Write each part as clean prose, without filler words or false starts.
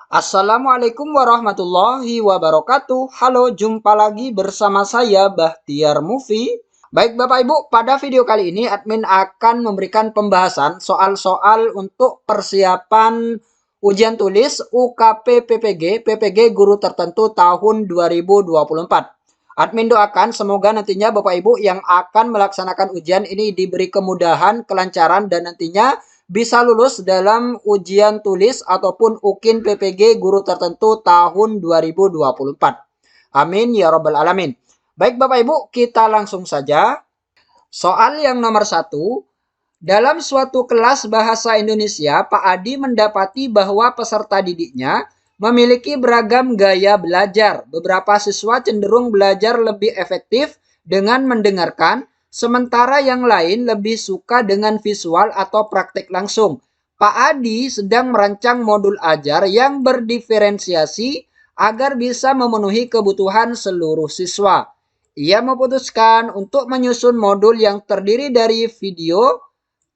Assalamualaikum warahmatullahi wabarakatuh. Halo, jumpa lagi bersama saya Bahtiar Mufi. Baik Bapak Ibu, pada video kali ini admin akan memberikan pembahasan soal-soal untuk persiapan ujian tulis UKP PPG Guru Tertentu tahun 2024. Admin doakan semoga nantinya Bapak Ibu yang akan melaksanakan ujian ini diberi kemudahan, kelancaran, dan nantinya bisa lulus dalam ujian tulis ataupun UKIN PPG Guru Tertentu tahun 2024. Amin ya robbal alamin. Baik Bapak Ibu, kita langsung saja. Soal yang nomor 1. Dalam suatu kelas bahasa Indonesia, Pak Adi mendapati bahwa peserta didiknya memiliki beragam gaya belajar. Beberapa siswa cenderung belajar lebih efektif dengan mendengarkan, sementara yang lain lebih suka dengan visual atau praktek langsung. Pak Adi sedang merancang modul ajar yang berdiferensiasi agar bisa memenuhi kebutuhan seluruh siswa. Ia memutuskan untuk menyusun modul yang terdiri dari video,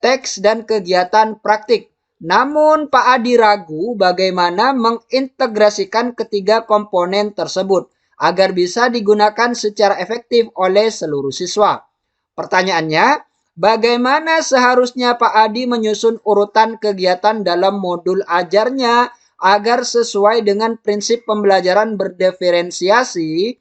teks, dan kegiatan praktik. Namun Pak Adi ragu bagaimana mengintegrasikan ketiga komponen tersebut agar bisa digunakan secara efektif oleh seluruh siswa. Pertanyaannya, bagaimana seharusnya Pak Adi menyusun urutan kegiatan dalam modul ajarnya agar sesuai dengan prinsip pembelajaran berdiferensiasi?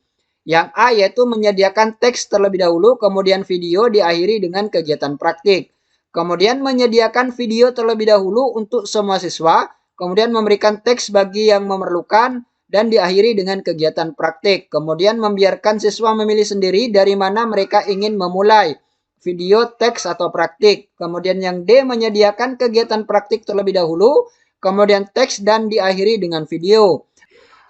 Yang A yaitu menyediakan teks terlebih dahulu, kemudian video diakhiri dengan kegiatan praktik. Kemudian menyediakan video terlebih dahulu untuk semua siswa, kemudian memberikan teks bagi yang memerlukan, dan diakhiri dengan kegiatan praktik. Kemudian membiarkan siswa memilih sendiri dari mana mereka ingin memulai, video, teks, atau praktik. Kemudian yang D menyediakan kegiatan praktik terlebih dahulu, kemudian teks, dan diakhiri dengan video.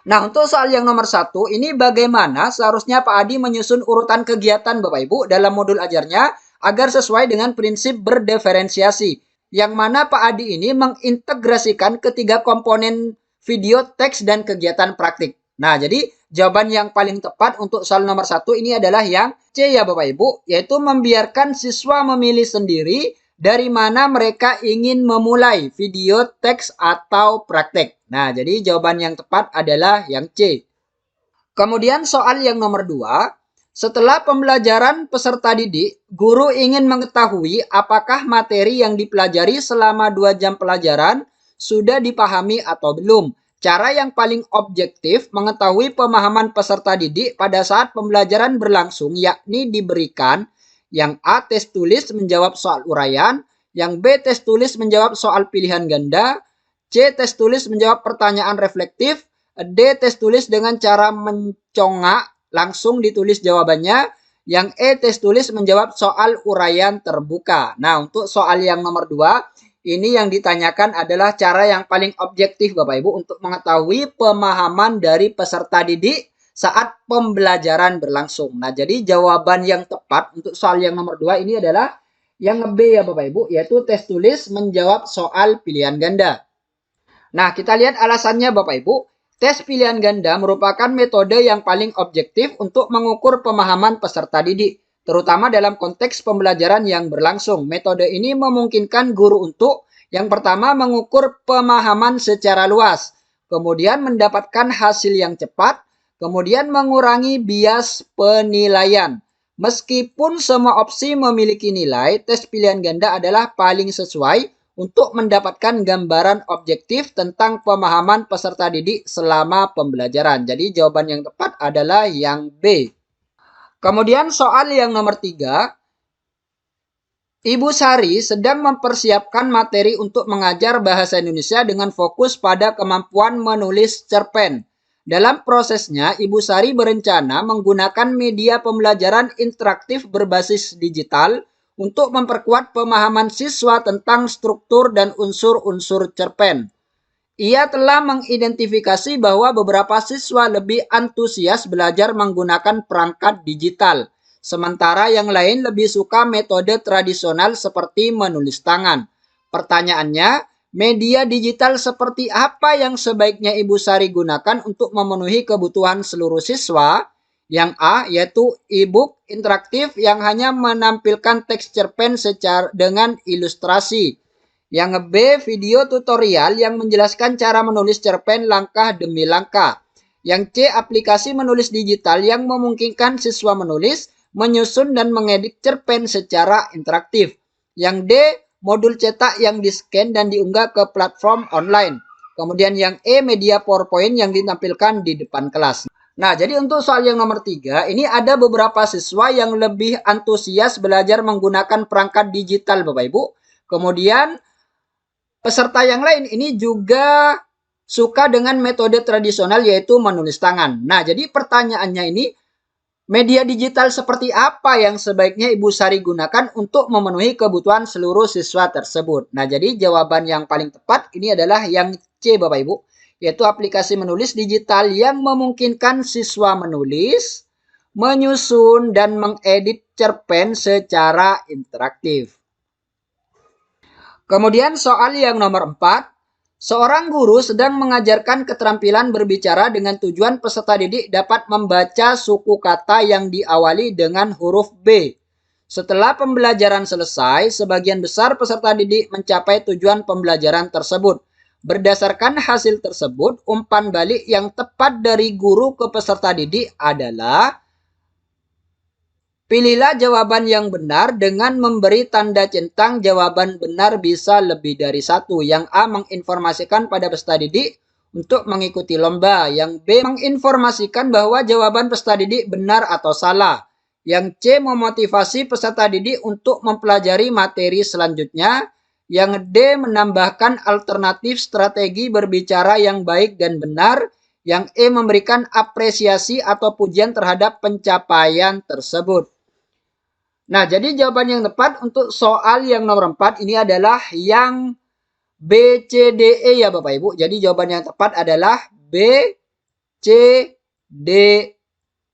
Nah, untuk soal yang nomor 1, ini bagaimana seharusnya Pak Adi menyusun urutan kegiatan Bapak Ibu dalam modul ajarnya agar sesuai dengan prinsip berdiferensiasi. Yang mana Pak Adi ini mengintegrasikan ketiga komponen video, teks, dan kegiatan praktik. Nah, jadi jawaban yang paling tepat untuk soal nomor 1 ini adalah yang C ya Bapak Ibu, yaitu membiarkan siswa memilih sendiri dari mana mereka ingin memulai video, teks, atau praktek. Nah, jadi jawaban yang tepat adalah yang C. Kemudian soal yang nomor 2. Setelah pembelajaran peserta didik, guru ingin mengetahui apakah materi yang dipelajari selama 2 jam pelajaran sudah dipahami atau belum. Cara yang paling objektif mengetahui pemahaman peserta didik pada saat pembelajaran berlangsung yakni diberikan yang A. Tes tulis menjawab soal uraian. Yang B. Tes tulis menjawab soal pilihan ganda. C. Tes tulis menjawab pertanyaan reflektif. D. Tes tulis dengan cara mencongak langsung ditulis jawabannya. Yang E. Tes tulis menjawab soal uraian terbuka. Nah, untuk soal yang nomor 2, ini yang ditanyakan adalah cara yang paling objektif Bapak Ibu untuk mengetahui pemahaman dari peserta didik saat pembelajaran berlangsung. Nah, jadi jawaban yang tepat untuk soal yang nomor 2 ini adalah yang B ya Bapak Ibu, yaitu tes tulis menjawab soal pilihan ganda. Nah, kita lihat alasannya Bapak Ibu. Tes pilihan ganda merupakan metode yang paling objektif untuk mengukur pemahaman peserta didik, terutama dalam konteks pembelajaran yang berlangsung. Metode ini memungkinkan guru untuk yang pertama mengukur pemahaman secara luas, kemudian mendapatkan hasil yang cepat, kemudian mengurangi bias penilaian. Meskipun semua opsi memiliki nilai, tes pilihan ganda adalah paling sesuai untuk mendapatkan gambaran objektif tentang pemahaman peserta didik selama pembelajaran. Jadi jawaban yang tepat adalah yang B. Kemudian soal yang nomor 3. Ibu Sari sedang mempersiapkan materi untuk mengajar bahasa Indonesia dengan fokus pada kemampuan menulis cerpen. Dalam prosesnya, Ibu Sari berencana menggunakan media pembelajaran interaktif berbasis digital untuk memperkuat pemahaman siswa tentang struktur dan unsur-unsur cerpen. Ia telah mengidentifikasi bahwa beberapa siswa lebih antusias belajar menggunakan perangkat digital, sementara yang lain lebih suka metode tradisional seperti menulis tangan. Pertanyaannya, media digital seperti apa yang sebaiknya Ibu Sari gunakan untuk memenuhi kebutuhan seluruh siswa? Yang A yaitu e-book interaktif yang hanya menampilkan teks cerpen secara dengan ilustrasi. Yang B, video tutorial yang menjelaskan cara menulis cerpen langkah demi langkah. Yang C, aplikasi menulis digital yang memungkinkan siswa menulis, menyusun, dan mengedit cerpen secara interaktif. Yang D, modul cetak yang di-scan dan diunggah ke platform online. Kemudian yang E, media PowerPoint yang ditampilkan di depan kelas. Nah, jadi untuk soal yang nomor 3, ini ada beberapa siswa yang lebih antusias belajar menggunakan perangkat digital, Bapak Ibu. Kemudian peserta yang lain ini juga suka dengan metode tradisional yaitu menulis tangan. Nah, jadi pertanyaannya ini, media digital seperti apa yang sebaiknya Ibu Sari gunakan untuk memenuhi kebutuhan seluruh siswa tersebut? Nah, jadi jawaban yang paling tepat ini adalah yang C, Bapak Ibu, yaitu aplikasi menulis digital yang memungkinkan siswa menulis, menyusun, dan mengedit cerpen secara interaktif. Kemudian soal yang nomor 4, seorang guru sedang mengajarkan keterampilan berbicara dengan tujuan peserta didik dapat membaca suku kata yang diawali dengan huruf B. Setelah pembelajaran selesai, sebagian besar peserta didik mencapai tujuan pembelajaran tersebut. Berdasarkan hasil tersebut, umpan balik yang tepat dari guru ke peserta didik adalah: pilihlah jawaban yang benar dengan memberi tanda centang jawaban benar bisa lebih dari satu. Yang A, menginformasikan pada peserta didik untuk mengikuti lomba. Yang B, menginformasikan bahwa jawaban peserta didik benar atau salah. Yang C, memotivasi peserta didik untuk mempelajari materi selanjutnya. Yang D, menambahkan alternatif strategi berbicara yang baik dan benar. Yang E, memberikan apresiasi atau pujian terhadap pencapaian tersebut. Nah, jadi jawaban yang tepat untuk soal yang nomor 4 ini adalah yang B, C, D, E ya Bapak Ibu. Jadi jawaban yang tepat adalah B, C, D,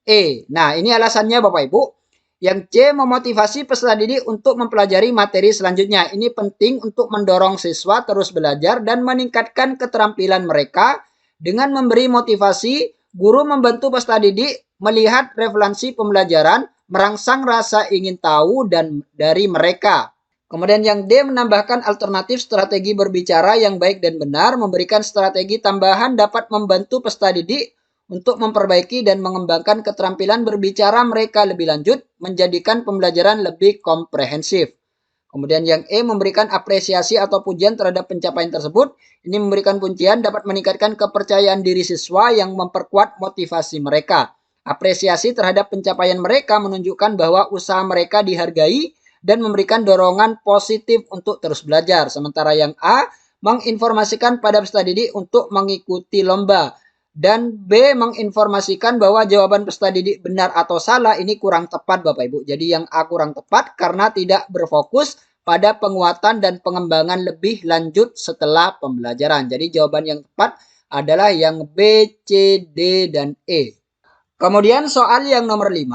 E. Nah, ini alasannya Bapak Ibu. Yang C, memotivasi peserta didik untuk mempelajari materi selanjutnya. Ini penting untuk mendorong siswa terus belajar dan meningkatkan keterampilan mereka. Dengan memberi motivasi, guru membantu peserta didik melihat relevansi pembelajaran, merangsang rasa ingin tahu dan dari mereka. Kemudian yang D, menambahkan alternatif strategi berbicara yang baik dan benar, memberikan strategi tambahan dapat membantu peserta didik untuk memperbaiki dan mengembangkan keterampilan berbicara mereka lebih lanjut, menjadikan pembelajaran lebih komprehensif. Kemudian yang E, memberikan apresiasi atau pujian terhadap pencapaian tersebut. Ini memberikan pujian dapat meningkatkan kepercayaan diri siswa yang memperkuat motivasi mereka. Apresiasi terhadap pencapaian mereka menunjukkan bahwa usaha mereka dihargai dan memberikan dorongan positif untuk terus belajar. Sementara yang A, menginformasikan pada peserta didik untuk mengikuti lomba. Dan B, menginformasikan bahwa jawaban peserta didik benar atau salah. Ini kurang tepat Bapak Ibu. Jadi yang A kurang tepat karena tidak berfokus pada penguatan dan pengembangan lebih lanjut setelah pembelajaran. Jadi jawaban yang tepat adalah yang B, C, D, dan E. Kemudian soal yang nomor 5,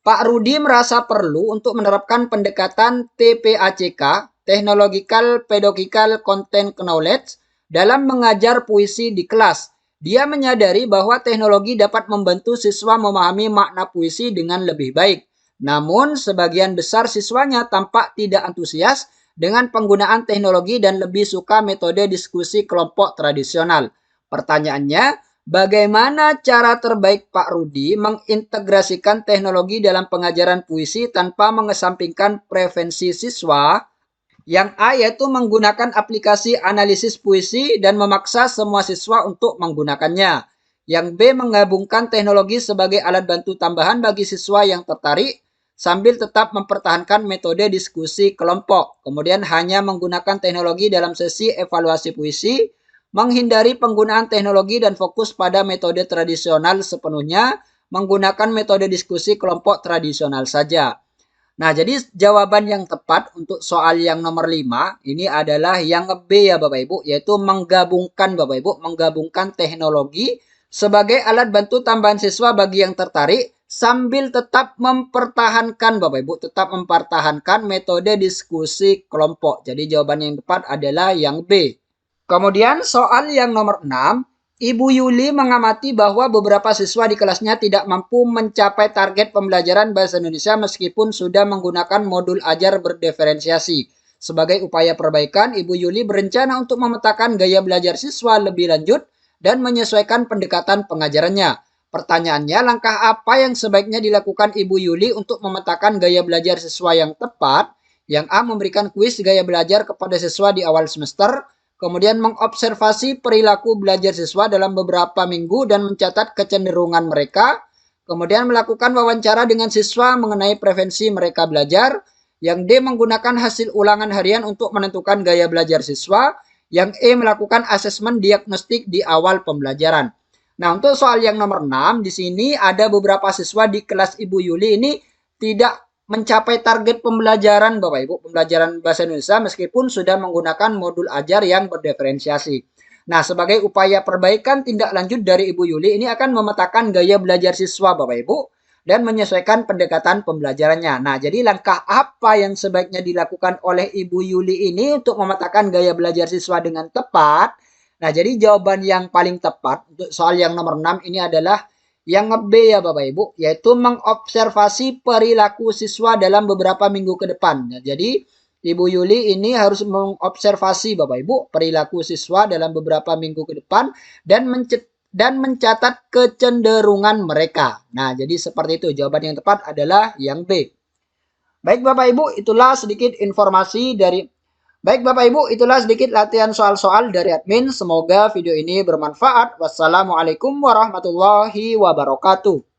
Pak Rudi merasa perlu untuk menerapkan pendekatan TPACK, Technological Pedagogical Content Knowledge, dalam mengajar puisi di kelas. Dia menyadari bahwa teknologi dapat membantu siswa memahami makna puisi dengan lebih baik. Namun, sebagian besar siswanya tampak tidak antusias dengan penggunaan teknologi dan lebih suka metode diskusi kelompok tradisional. Pertanyaannya, bagaimana cara terbaik Pak Rudi mengintegrasikan teknologi dalam pengajaran puisi tanpa mengesampingkan preferensi siswa? Yang A, yaitu menggunakan aplikasi analisis puisi dan memaksa semua siswa untuk menggunakannya. Yang B, menggabungkan teknologi sebagai alat bantu tambahan bagi siswa yang tertarik sambil tetap mempertahankan metode diskusi kelompok. Kemudian hanya menggunakan teknologi dalam sesi evaluasi puisi, menghindari penggunaan teknologi dan fokus pada metode tradisional sepenuhnya, menggunakan metode diskusi kelompok tradisional saja. Nah, jadi jawaban yang tepat untuk soal yang nomor 5 ini adalah yang B ya Bapak Ibu, yaitu menggabungkan Bapak Ibu, menggabungkan teknologi sebagai alat bantu tambahan siswa bagi yang tertarik sambil tetap mempertahankan Bapak Ibu, tetap mempertahankan metode diskusi kelompok. Jadi jawaban yang tepat adalah yang B. Kemudian soal yang nomor 6, Ibu Yuli mengamati bahwa beberapa siswa di kelasnya tidak mampu mencapai target pembelajaran bahasa Indonesia meskipun sudah menggunakan modul ajar berdiferensiasi. Sebagai upaya perbaikan, Ibu Yuli berencana untuk memetakan gaya belajar siswa lebih lanjut dan menyesuaikan pendekatan pengajarannya. Pertanyaannya, langkah apa yang sebaiknya dilakukan Ibu Yuli untuk memetakan gaya belajar siswa yang tepat? Yang A, memberikan kuis gaya belajar kepada siswa di awal semester, kemudian mengobservasi perilaku belajar siswa dalam beberapa minggu dan mencatat kecenderungan mereka, kemudian melakukan wawancara dengan siswa mengenai preferensi mereka belajar, yang D, menggunakan hasil ulangan harian untuk menentukan gaya belajar siswa. Yang E, melakukan asesmen diagnostik di awal pembelajaran. Nah, untuk soal yang nomor 6, di sini ada beberapa siswa di kelas Ibu Yuli ini tidak mencapai target pembelajaran Bapak Ibu, pembelajaran bahasa Indonesia meskipun sudah menggunakan modul ajar yang berdiferensiasi. Nah, sebagai upaya perbaikan tindak lanjut dari Ibu Yuli ini akan memetakan gaya belajar siswa Bapak Ibu dan menyesuaikan pendekatan pembelajarannya. Nah, jadi langkah apa yang sebaiknya dilakukan oleh Ibu Yuli ini untuk memetakan gaya belajar siswa dengan tepat? Nah, jadi jawaban yang paling tepat untuk soal yang nomor 6 ini adalah yang B ya Bapak Ibu, yaitu mengobservasi perilaku siswa dalam beberapa minggu ke depan. Nah, jadi Ibu Yuli ini harus mengobservasi Bapak Ibu perilaku siswa dalam beberapa minggu ke depan dan mencatat kecenderungan mereka. Nah, jadi seperti itu. Jawaban yang tepat adalah yang B. Baik Bapak Ibu, itulah sedikit informasi dari Baik Bapak Ibu, itulah sedikit latihan soal-soal dari admin. Semoga video ini bermanfaat. Wassalamualaikum warahmatullahi wabarakatuh.